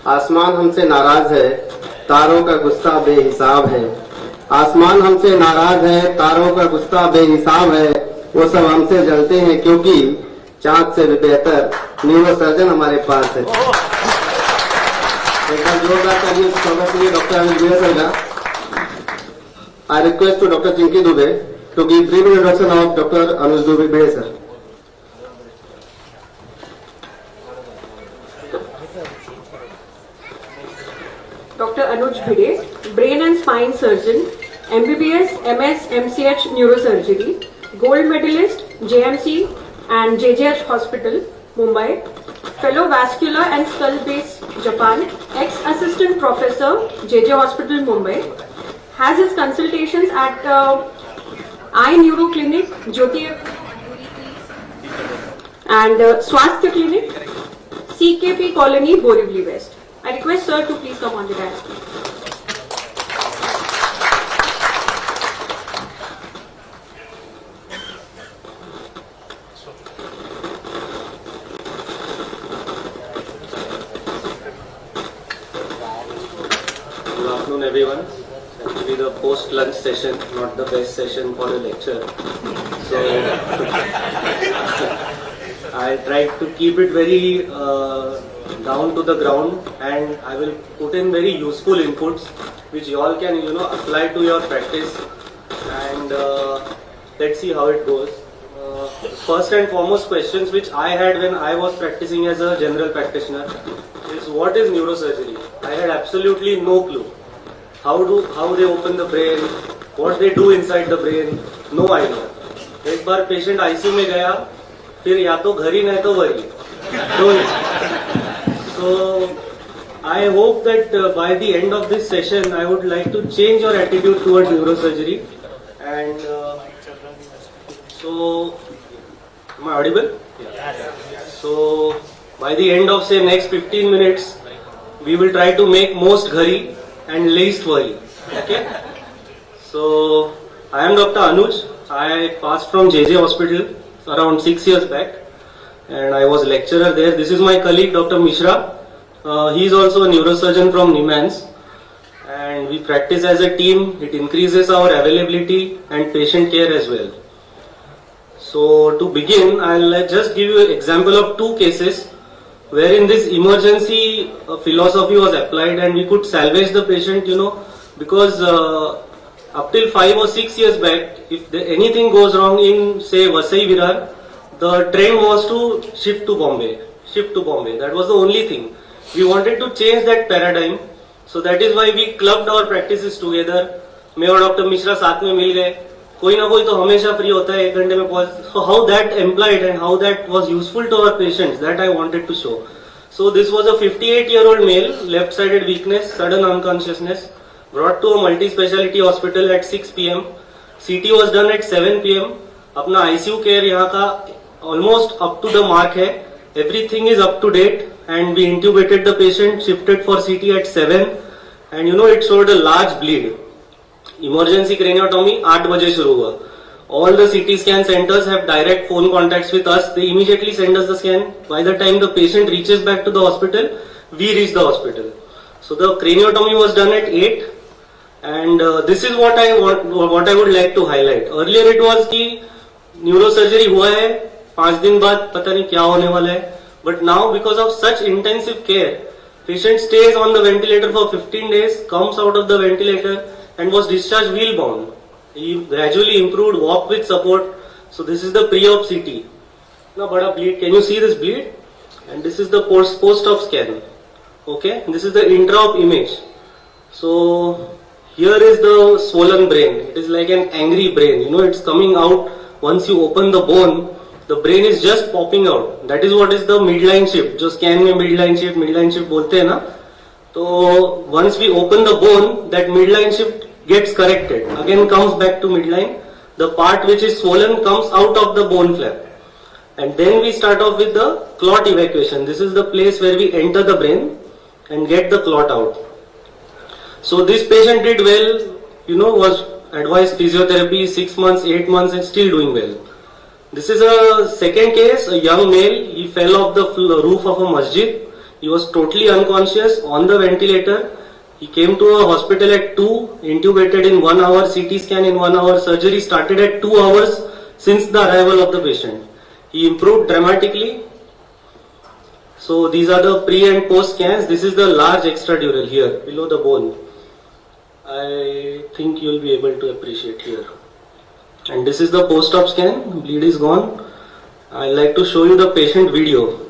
आसमान हमसे नाराज है, तारों का गुस्सा बेहिसाब है। आसमान हमसे नाराज है, तारों का गुस्सा बेहिसाब है। वो सब हमसे जलते हैं क्योंकि चांद से भी बेहतर न्यूरोसर्जन हमारे पास है। एक बार जोरदार तालियों से स्वागत करिए डॉक्टर अनुज भिड़े सर का। I request to Dr. Chinky Dubey to give brief introduction of Dr. Anuj Dubey Bhide sir. Dr. Anuj Bhide, brain and spine surgeon, MBBS, MS, MCH neurosurgery, gold medalist, JMC and JJH Hospital, Mumbai, fellow vascular and skull base, Japan, ex-assistant professor, JJ Hospital, Mumbai, has his consultations at Eye Neuro Clinic, Jyoti and Swasthya Clinic, CKP Colony, Borivali West. I request sir to please come on the dais. Good afternoon everyone. Actually the post-lunch session, not the best session for a lecture. So I tried to keep it very down to the ground, and I will put in very useful inputs which you all can apply to your practice, and let's see how it goes. First and foremost questions which I had when I was practicing as a general practitioner is, what is neurosurgery? I had absolutely no clue. How they open the brain, what they do inside the brain, no idea. एक बार patient ICU में गया, फिर या तो घर ही नहीं तो वही. So I hope that by the end of this session I would like to change your attitude towards neurosurgery, and so am I audible? Yeah. So by the end of say next 15 minutes we will try to make most ghari and least worry. Okay. So I am Dr. Anuj. I passed from JJ Hospital around 6 years back, and I was lecturer there. This is my colleague Dr. Mishra. He is also a neurosurgeon from Nimans, and we practice as a team. It increases our availability and patient care as well. So to begin, I'll just give you an example of two cases wherein this emergency philosophy was applied and we could salvage the patient, because up till 5 or 6 years back, if anything goes wrong in say Vasai Virar, the trend was to shift to Bombay. That was the only thing. We wanted to change that paradigm, so that is why we clubbed our practices together. मैं और doctor Mishra साथ में मिल गए. कोई ना कोई तो हमेशा फ्री होता है, 1 घंटे में पहुंच. So how that implied and how that was useful to our patients, that I wanted to show. So this was a 58-year-old male, left-sided weakness, sudden unconsciousness, brought to a multi-speciality hospital at 6 p.m. CT was done at 7 p.m. अपना ICU care यहाँ का almost up to the mark है. Everything is up to date, and we intubated the patient, shifted for CT at 7, and it showed a large bleed. Emergency craniotomy 8 बजे शुरू हुआ. All the CT scan centers have direct phone contacts with us. They immediately send us the scan. By the time the patient reaches back to the hospital, we reach the hospital. So the craniotomy was done at 8, and this is what I would like to highlight. Earlier it was कि neurosurgery हुआ है, 5 दिन बाद पता नहीं क्या होने वाला है. But now, because of such intensive care, patient stays on the ventilator for 15 days, comes out of the ventilator, and was discharged wheel-bound. He gradually improved, walk with support. So this is the pre-op CT. Now, bada bleed. Can you see this bleed? And this is the post-op scan. Okay, this is the intra-op image. So here is the swollen brain. It is like an angry brain. It's coming out once you open the bone. The brain is just popping out. That is what is the midline shift. जो scan में midline shift बोलते हैं ना. So once we open the bone, that midline shift gets corrected. Again comes back to midline. The part which is swollen comes out of the bone flap. And then we start off with the clot evacuation. This is the place where we enter the brain and get the clot out. So this patient did well, was advised physiotherapy 6 months, 8 months, and still doing well. This is a second case, a young male. He fell off the roof of a masjid. He was totally unconscious on the ventilator. He came to a hospital at 2, intubated in 1 hour, CT scan in 1 hour, surgery started at 2 hours since the arrival of the patient. He improved dramatically. So these are the pre and post scans. This is the large extradural here, below the bone. I think you will be able to appreciate here. And this is the post-op scan. Bleed is gone. I like to show you the patient video.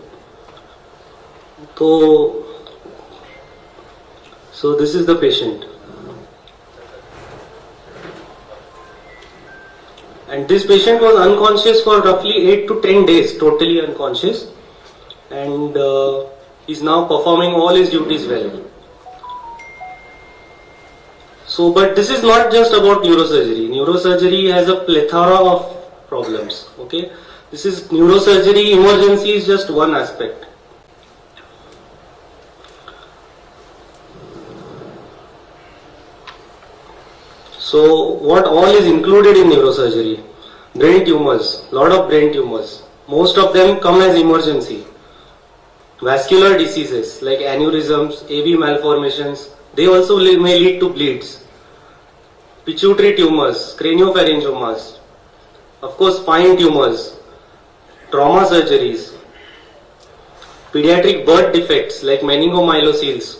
So this is the patient. And this patient was unconscious for roughly 8 to 10 days, totally unconscious. And is now performing all his duties well. So, but this is not just about neurosurgery. Neurosurgery has a plethora of problems. Okay, this is neurosurgery. Emergency is just one aspect. So, what all is included in neurosurgery? Brain tumors, lot of brain tumors. Most of them come as emergency. Vascular diseases like aneurysms, AV malformations, they also may lead to bleeds. Pituitary tumors, craniopharyngiomas, of course spine tumors, trauma surgeries, pediatric birth defects like meningomyelocele,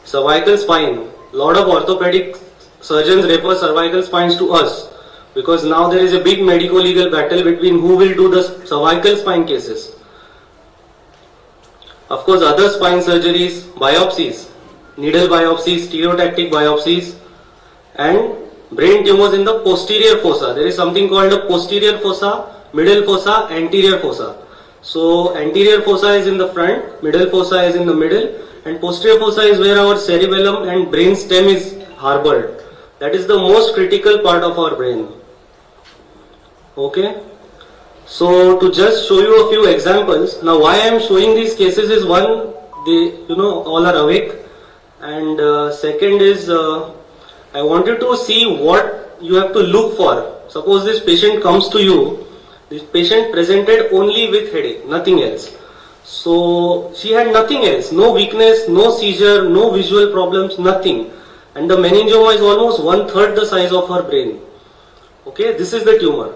cervical spine. Lot of orthopedic surgeons refer cervical spines to us because now there is a big medico-legal battle between who will do the cervical spine cases. Of course, other spine surgeries, biopsies, needle biopsies, stereotactic biopsies, and brain tumors in the posterior fossa. There is something called a posterior fossa, middle fossa, anterior fossa. So, anterior fossa is in the front, middle fossa is in the middle, and posterior fossa is where our cerebellum and brain stem is harbored. That is the most critical part of our brain. Okay? So to just show you a few examples, now why I am showing these cases is one, they all are awake, and second is I wanted to see what you have to look for. Suppose this patient comes to you, this patient presented only with headache, nothing else. So she had nothing else, no weakness, no seizure, no visual problems, nothing. And the meningioma is almost 1/3 the size of her brain. Okay, this is the tumor.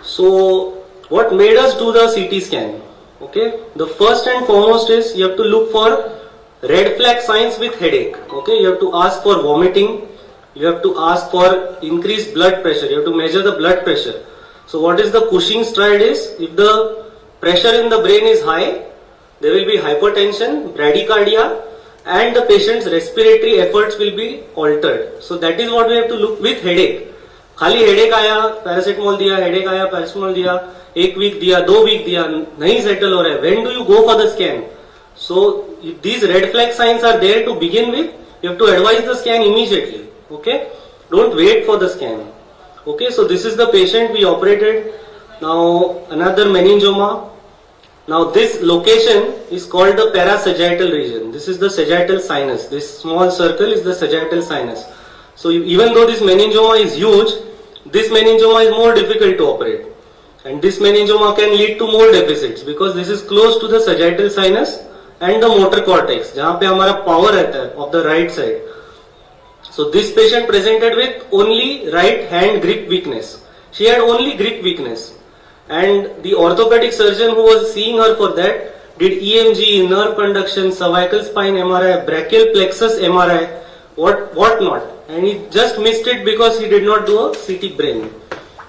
So what made us do the CT scan? Okay, the first and foremost is you have to look for red flag signs with headache. Okay, you have to ask for vomiting, you have to ask for increased blood pressure, you have to measure the blood pressure. So what is the Cushing's triad is, if the pressure in the brain is high, there will be hypertension, bradycardia, and the patient's respiratory efforts will be altered. So that is what we have to look with headache. खाली headache आया, paracetamol दिया, headache आया, paracetamol दिया, 1 week दिया, 2 week दिया, नहीं settle हो रहा है. When do you go for the scan? So if these red flag signs are there to begin with, you have to advise the scan immediately. Okay, don't wait for the scan. Okay, so this is the patient we operated. Now another meningioma. Now this location is called the parasagittal region. This is the sagittal sinus. This small circle is the sagittal sinus. So even though this meningioma is huge, this meningioma is more difficult to operate. And this meningioma can lead to more deficits because this is close to the sagittal sinus and the motor cortex, जहाँ पे हमारा power रहता है of the right side. So this patient presented with only right hand grip weakness. She had only grip weakness. And the orthopedic surgeon who was seeing her for that did EMG, nerve conduction, cervical spine MRI, brachial plexus MRI, what not. And he just missed it because he did not do a CT brain.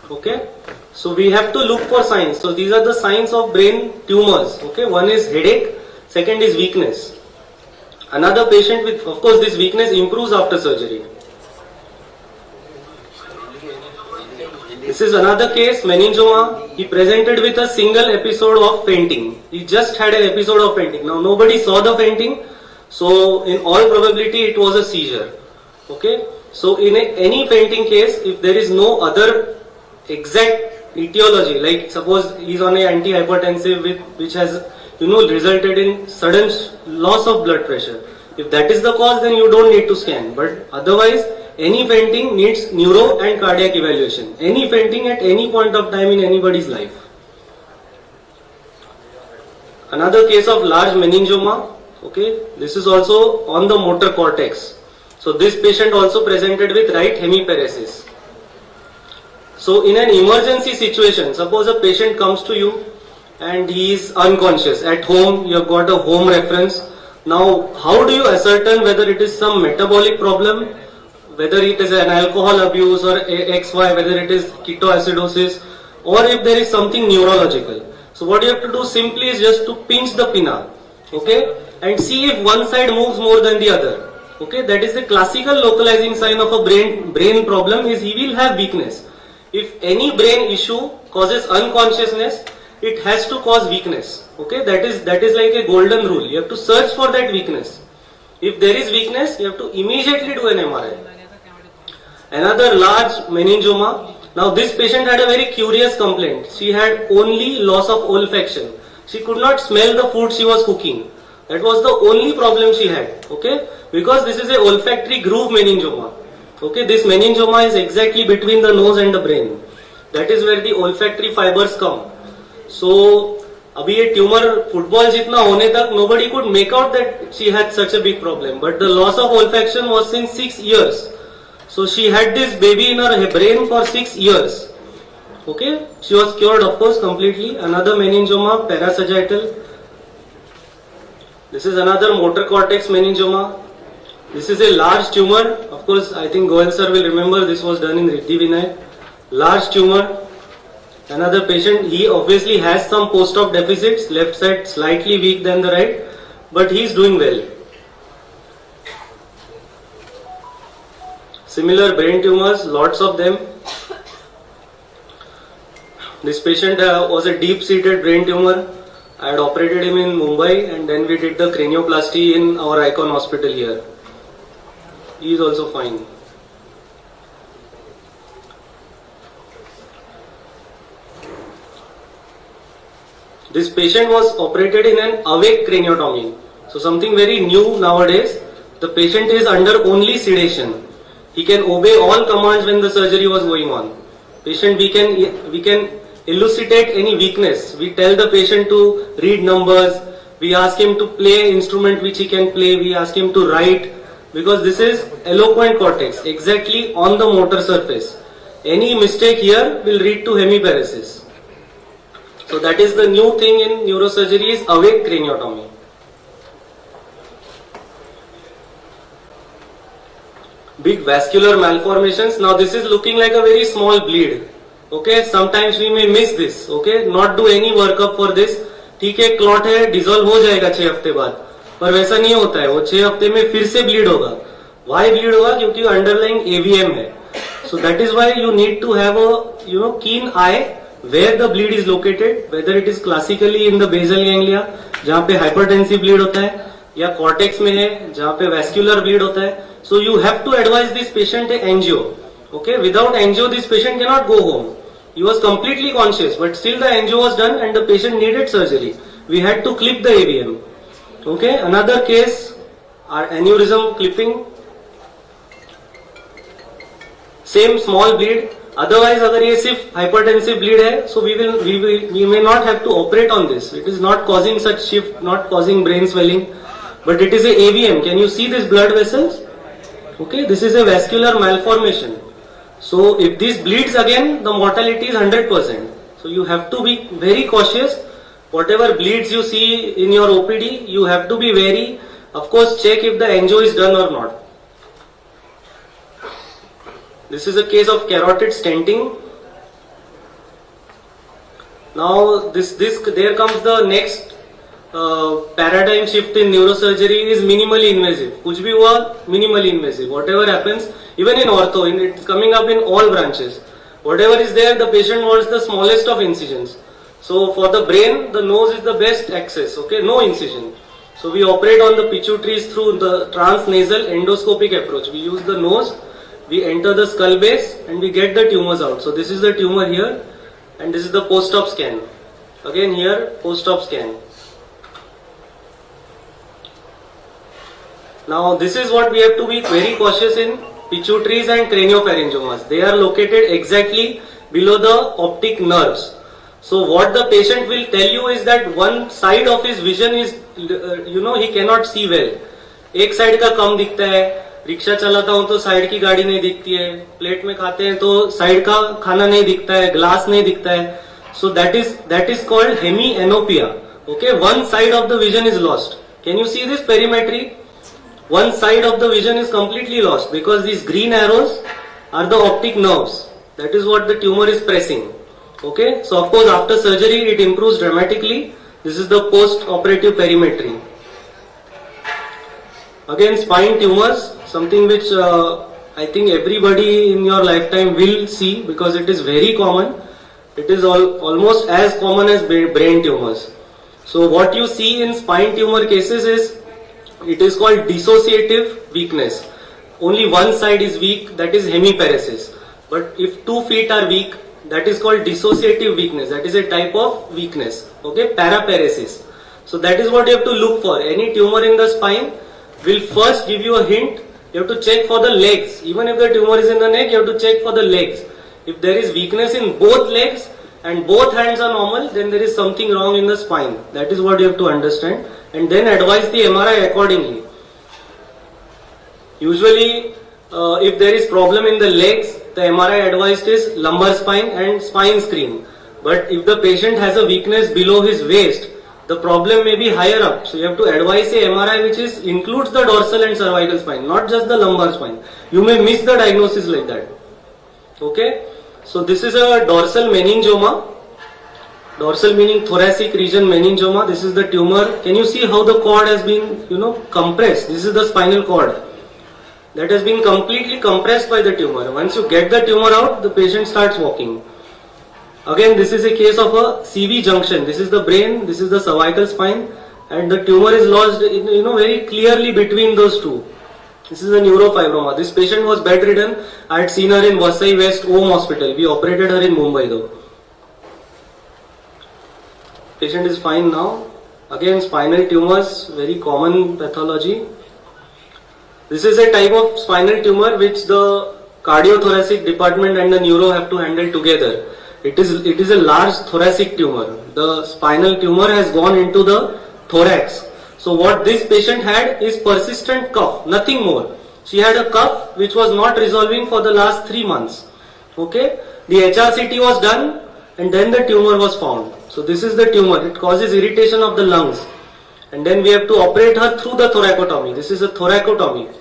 Okay. So we have to look for signs. So these are the signs of brain tumors. Okay. One is headache. Second is weakness. Another patient with, of course, this weakness improves after surgery. This is another case, meningioma. He presented with a single episode of fainting. He just had an episode of fainting. Now nobody saw the fainting. So in all probability it was a seizure. Okay. So in any fainting case, if there is no other exact etiology, like suppose he is on an antihypertensive which has resulted in sudden loss of blood pressure. If that is the cause, then you don't need to scan. But otherwise, any fainting needs neuro and cardiac evaluation. Any fainting at any point of time in anybody's life. Another case of large meningioma. Okay, this is also on the motor cortex. So this patient also presented with right hemiparesis. So in an emergency situation, suppose a patient comes to you and he is unconscious. At home, you have got a home reference. Now, how do you ascertain whether it is some metabolic problem, whether it is an alcohol abuse or XY, whether it is ketoacidosis, or if there is something neurological? So what you have to do simply is just to pinch the pinna, okay, and see if one side moves more than the other. Okay, that is the classical localizing sign of a brain problem. Is he will have weakness. If any brain issue causes unconsciousness, it has to cause weakness. Okay, that is like a golden rule. You have to search for that weakness. If there is weakness, you have to immediately do an MRI. Another large meningioma. Now this patient had a very curious complaint. She had only loss of olfaction. She could not smell the food she was cooking. That was the only problem she had. Okay, because this is a olfactory groove meningioma. Okay, this meningioma is exactly between the nose and the brain. That is where the olfactory fibers come. So, अभी ये tumour football जितना होने तक nobody could make out that she had such a big problem. But the loss of olfaction was since 6 years. So she had this baby in her brain for 6 years. Okay, she was cured, of course, completely. Another meningioma, parasagittal. This is another motor cortex meningioma. This is a large tumor. Of course, I think Goel sir will remember this was done in Riddhi Vinay. Large tumor. Another patient, he obviously has some post-op deficits, left side slightly weak than the right, but he is doing well. Similar brain tumors, lots of them. This patient was a deep-seated brain tumor. I had operated him in Mumbai and then we did the cranioplasty in our Icon hospital here. He is also fine. This patient was operated in an awake craniotomy. So something very new nowadays. The patient is under only sedation. He can obey all commands when the surgery was going on. Patient, we can elucidate any weakness. We tell the patient to read numbers. We ask him to play instrument which he can play. We ask him to write, because this is eloquent cortex, exactly on the motor surface. Any mistake here will lead to hemiparesis. So that is the new thing in neurosurgery, is awake craniotomy. Big vascular malformations. Now this is looking like a very small bleed. Okay, sometimes we may miss this. Okay, not do any workup for this. ठीक है, clot है, dissolve हो जाएगा 6 हफ्ते बाद, पर वैसा नहीं होता है. वो 6 हफ्ते में फिर से ब्लीड होगा. वाई ब्लीड होगा? क्योंकि अंडरलाइंग AVM है. So that is why you need to have a keen eye where the bleed is located, whether it is classically in the basal ganglia जहाँ पे hypertensive bleed होता है, या cortex में है जहाँ पे vascular bleed होता है. So you have to advise this patient a angio. Okay, without angio this patient cannot go home. He was completely conscious, but still the angio was done and the patient needed surgery. We had to clip the AVM. Okay, another case, our aneurysm clipping. Same small bleed. Otherwise, अगर ये सिर्फ hypertensive bleed है, so we may not have to operate on this. It is not causing such shift, not causing brain swelling, but it is a AVM. Can you see these blood vessels? Okay, this is a vascular malformation. So if this bleeds again, the mortality is 100%. So you have to be very cautious. Whatever bleeds you see in your OPD, you have to be wary. Of course, check if the angio is done or not. This is a case of carotid stenting. Now there comes the next paradigm shift in neurosurgery, is minimally invasive. कुछ भी हुआ minimally invasive. Whatever happens, even in ortho, it's coming up in all branches. Whatever is there, the patient wants the smallest of incisions. So for the brain, the nose is the best access. Okay, no incision. So we operate on the pituitaries through the transnasal endoscopic approach. We use the nose, we enter the skull base, and we get the tumors out. So this is the tumor here, and this is the post-op scan. Again here, post-op scan. Now this is what we have to be very cautious in pituitaries and craniopharyngiomas. They are located exactly below the optic nerves. So what the patient will tell you is that one side of his vision is, he cannot see well. एक side का कम दिखता है, rickshaw चलाता हूं तो side की गाड़ी नहीं दिखती है, प्लेट में खाते हैं तो साइड का खाना नहीं दिखता है, ग्लास नहीं दिखता है. So that is called hemianopia. Okay, one side of the vision is lost. Can you see this perimetry? One side of the vision is completely lost because these green arrows are the optic nerves. That is what the tumor is pressing. Okay, so of course after surgery it improves dramatically. This is the post-operative perimetry. Again, spine tumors, something which I think everybody in your lifetime will see because it is very common. It is almost as common as brain tumors. So what you see in spine tumor cases is, it is called dissociative weakness. Only one side is weak, that is hemiparesis. But if 2 feet are weak, that is called dissociative weakness. That is a type of weakness. Okay, paraparesis. So that is what you have to look for. Any tumor in the spine will first give you a hint. You have to check for the legs. Even if the tumor is in the neck, you have to check for the legs. If there is weakness in both legs and both hands are normal, then there is something wrong in the spine. That is what you have to understand. And then advise the MRI accordingly. Usually, if there is problem in the legs, the MRI advised is lumbar spine and spine screen. But if the patient has a weakness below his waist, the problem may be higher up. So you have to advise a MRI which includes the dorsal and cervical spine, not just the lumbar spine. You may miss the diagnosis like that. Okay? So this is a dorsal meningioma. Dorsal meaning thoracic region meningioma. This is the tumor. Can you see how the cord has been, compressed? This is the spinal cord. That has been completely compressed by the tumor. Once you get the tumor out, the patient starts walking. Again, this is a case of a CV junction. This is the brain, this is the cervical spine, and the tumor is lodged, very clearly between those two. This is a neurofibroma. This patient was bedridden. I had seen her in Vasai West Om Hospital. We operated her in Mumbai though. Patient is fine now. Again, spinal tumors, very common pathology. This is a type of spinal tumor which the cardiothoracic department and the neuro have to handle together. It is a large thoracic tumor. The spinal tumor has gone into the thorax. So what this patient had is persistent cough, nothing more. She had a cough which was not resolving for the last 3 months. Okay, the HRCT was done and then the tumor was found. So this is the tumor. It causes irritation of the lungs. And then we have to operate her through the thoracotomy. This is a thoracotomy.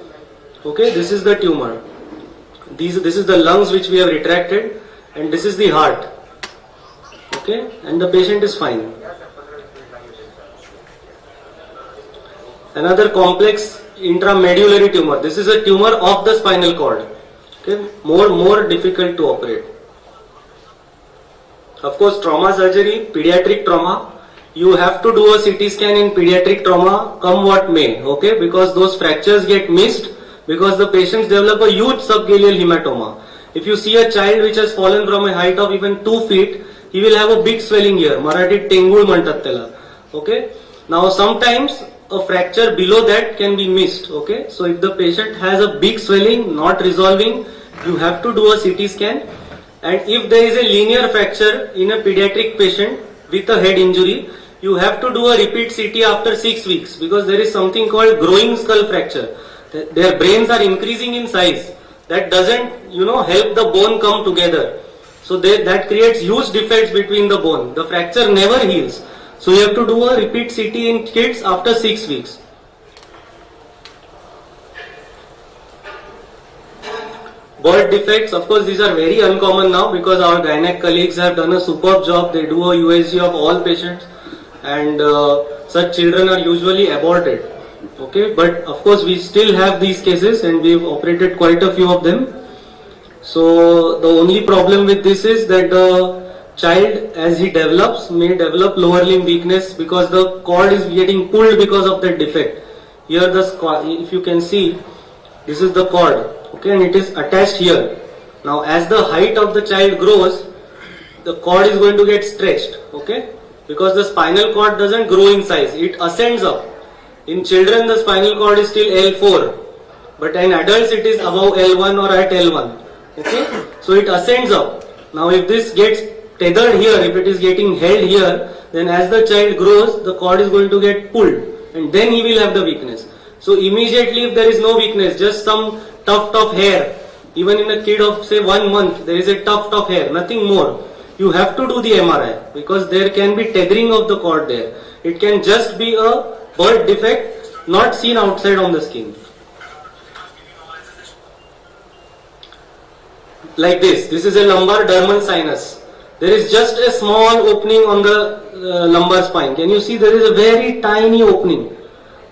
Okay, this is the tumor. This is the lungs which we have retracted, and this is the heart. Okay, and the patient is fine. Another complex intramedullary tumor. This is a tumor of the spinal cord. Okay, more difficult to operate. Of course, trauma surgery, pediatric trauma. You have to do a CT scan in pediatric trauma, come what may, okay, because those fractures get missed because the patients develop a huge subgaleal hematoma. If you see a child which has fallen from a height of even 2 feet, he will have a big swelling here. Marathi tengul mantat tela. Okay. Now sometimes a fracture below that can be missed. Okay. So if the patient has a big swelling not resolving, you have to do a CT scan. And if there is a linear fracture in a pediatric patient with a head injury, you have to do a repeat CT after 6 weeks because there is something called growing skull fracture. Their brains are increasing in size. That doesn't, help the bone come together. So that creates huge defects between the bone. The fracture never heals. So you have to do a repeat CT in kids after 6 weeks. Birth defects, of course, these are very uncommon now because our gynec colleagues have done a superb job. They do a USG of all patients, and such children are usually aborted. Okay, but of course we still have these cases and we've operated quite a few of them. So the only problem with this is that the child, as he develops, may develop lower limb weakness because the cord is getting pulled because of that defect. Here if you can see, this is the cord, okay, and it is attached here. Now as the height of the child grows, the cord is going to get stretched, okay, because the spinal cord doesn't grow in size, it ascends up. In children, the spinal cord is still L4, but in adults it is above L1 or at L1. Okay, so it ascends up. Now, if this gets tethered here, if it is getting held here, then as the child grows, the cord is going to get pulled and then he will have the weakness. So immediately if there is no weakness, just some tuft of hair, even in a kid of say 1 month, there is a tuft of hair, nothing more. You have to do the MRI because there can be tethering of the cord there. It can just be a birth defect not seen outside on the skin. Like this is a lumbar dermal sinus. There is just a small opening on the lumbar spine. Can you see there is a very tiny opening?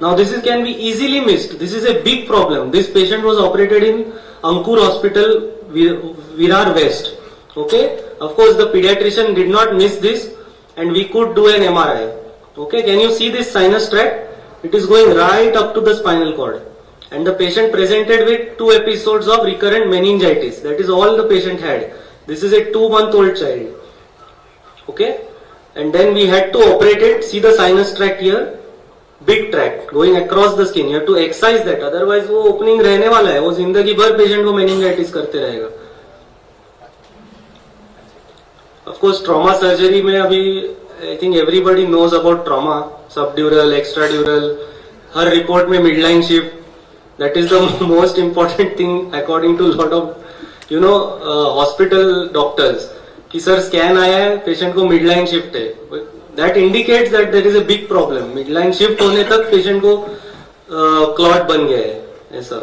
Now this can be easily missed. This is a big problem. This patient was operated in Ankur Hospital, Virar West. Okay, of course the pediatrician did not miss this and we could do an MRI. Okay, can you see this sinus tract? It is going right up to the spinal cord. And the patient presented with 2 episodes of recurrent meningitis. That is all the patient had. This is a 2-month-old child. Okay, and then we had to operate it. See the sinus tract here, big tract going across the skin. You have to excise that, otherwise वो opening रहने वाला है, वो जिंदगी भर patient को meningitis करते रहेगा. Of course, trauma surgery में अभी I think everybody knows about trauma, subdural, extradural. Her report में midline shift. That is the most important thing according to lot of hospital doctors. कि सर स्कैन आया है, patient को midline shift है. That indicates that there is a big problem. Midline shift होने तक patient को clot बन गया है ऐसा.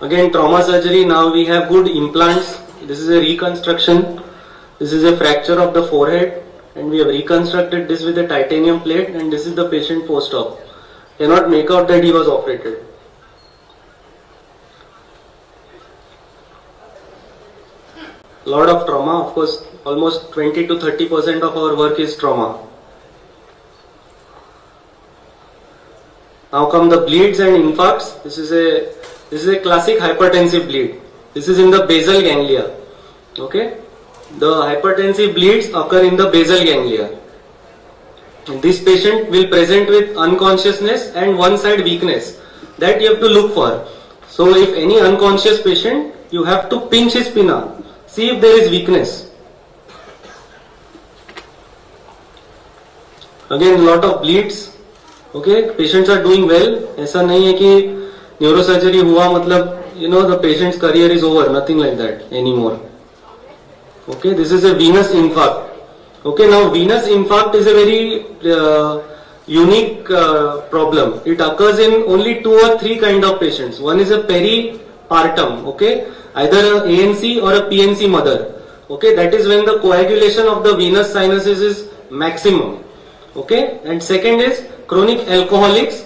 Again, trauma surgery. Now we have good implants. This is a reconstruction. This is a fracture of the forehead, and we have reconstructed this with a titanium plate. And this is the patient post-op. Cannot make out that he was operated. Lot of trauma. Of course, almost 20 to 30% of our work is trauma. Now come the bleeds and infarcts. This is a classic hypertensive bleed. This is in the basal ganglia. Okay, the hypertensive bleeds occur in the basal ganglia. And this patient will present with unconsciousness and one side weakness. That you have to look for. So if any unconscious patient, you have to pinch his pinna. See if there is weakness. Again, lot of bleeds. Okay, patients are doing well. ऐसा नहीं है कि neurosurgery हुआ मतलब the patient's career is over. Nothing like that anymore. Okay, this is a venous infarct. Okay, now venous infarct is a very unique problem. It occurs in only 2 or 3 kind of patients. One is a peripartum. Okay, either a ANC or a PNC mother. Okay, that is when the coagulation of the venous sinuses is maximum. Okay, and second is chronic alcoholics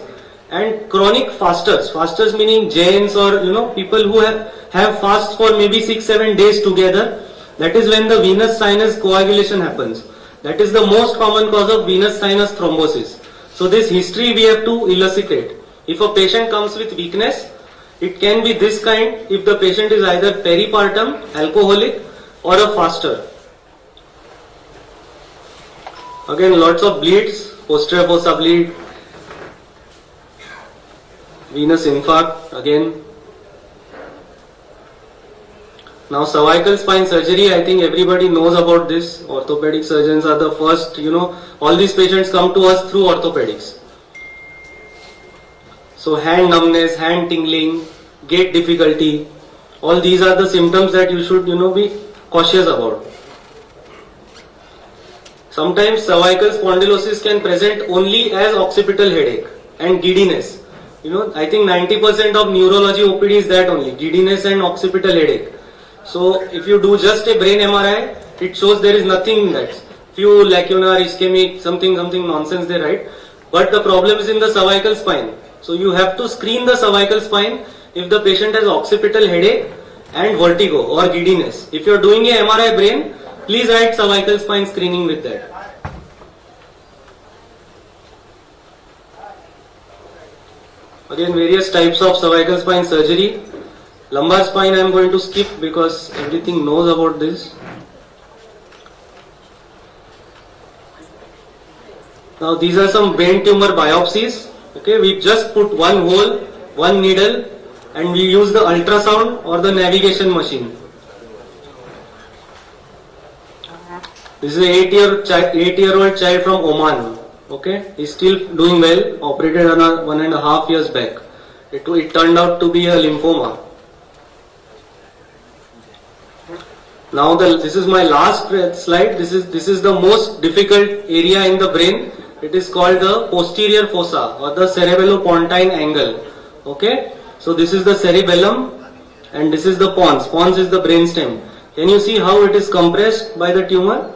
and chronic fasters. Fasters meaning Jains or people who have fasts for maybe 6-7 days together. That is when the venous sinus coagulation happens. That is the most common cause of venous sinus thrombosis. So this history we have to elucidate. If a patient comes with weakness, it can be this kind if the patient is either peripartum, alcoholic or a faster. Again, lots of bleeds, posterior fossa bleed, venous infarct again. Now cervical spine surgery, I think everybody knows about this. Orthopedic surgeons are the first, all these patients come to us through orthopedics. So hand numbness, hand tingling, gait difficulty, all these are the symptoms that you should, be cautious about. Sometimes cervical spondylosis can present only as occipital headache and giddiness. I think 90% of neurology OPD is that only, giddiness and occipital headache. So if you do just a brain MRI, it shows there is nothing in that. Few lacunar, ischemic, something nonsense they write. But the problem is in the cervical spine. So you have to screen the cervical spine if the patient has occipital headache and vertigo or giddiness. If you are doing a MRI brain, please add cervical spine screening with that. Again, various types of cervical spine surgery. Lumbar spine I am going to skip because everything knows about this. Now these are some brain tumor biopsies. Okay, we just put one hole, one needle, and we use the ultrasound or the navigation machine. This is a 8-year-old child from Oman. Okay, he's still doing well. Operated on 1.5 years back. It turned out to be a lymphoma. Now this is my last slide. This is the most difficult area in the brain. It is called the posterior fossa or the cerebellopontine angle. Okay, so this is the cerebellum and this is the pons. Pons is the brainstem. Can you see how it is compressed by the tumor?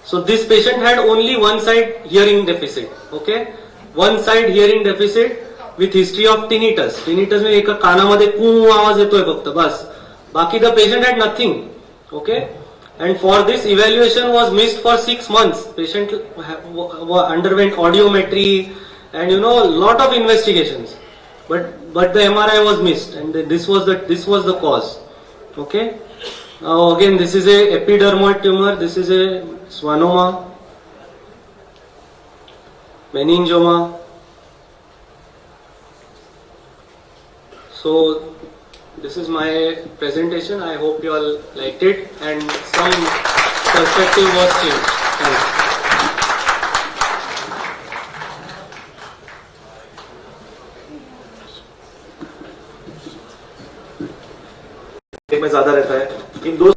So this patient had only one side hearing deficit. Okay, one side hearing deficit with history of tinnitus. Tinnitus में एका कानामध्ये कू आवाज येतोय फक्त बस. बाकी the patient had nothing. Okay, and for this evaluation was missed for 6 months. Patient underwent audiometry and lot of investigations, but the MRI was missed, and this was the cause. Okay. Now again, this is a epidermoid tumor. This is a schwannoma, meningioma. So this is my presentation. I hope you all liked it and some perspective was changed. Thanks. में ज्यादा रहता है इन दो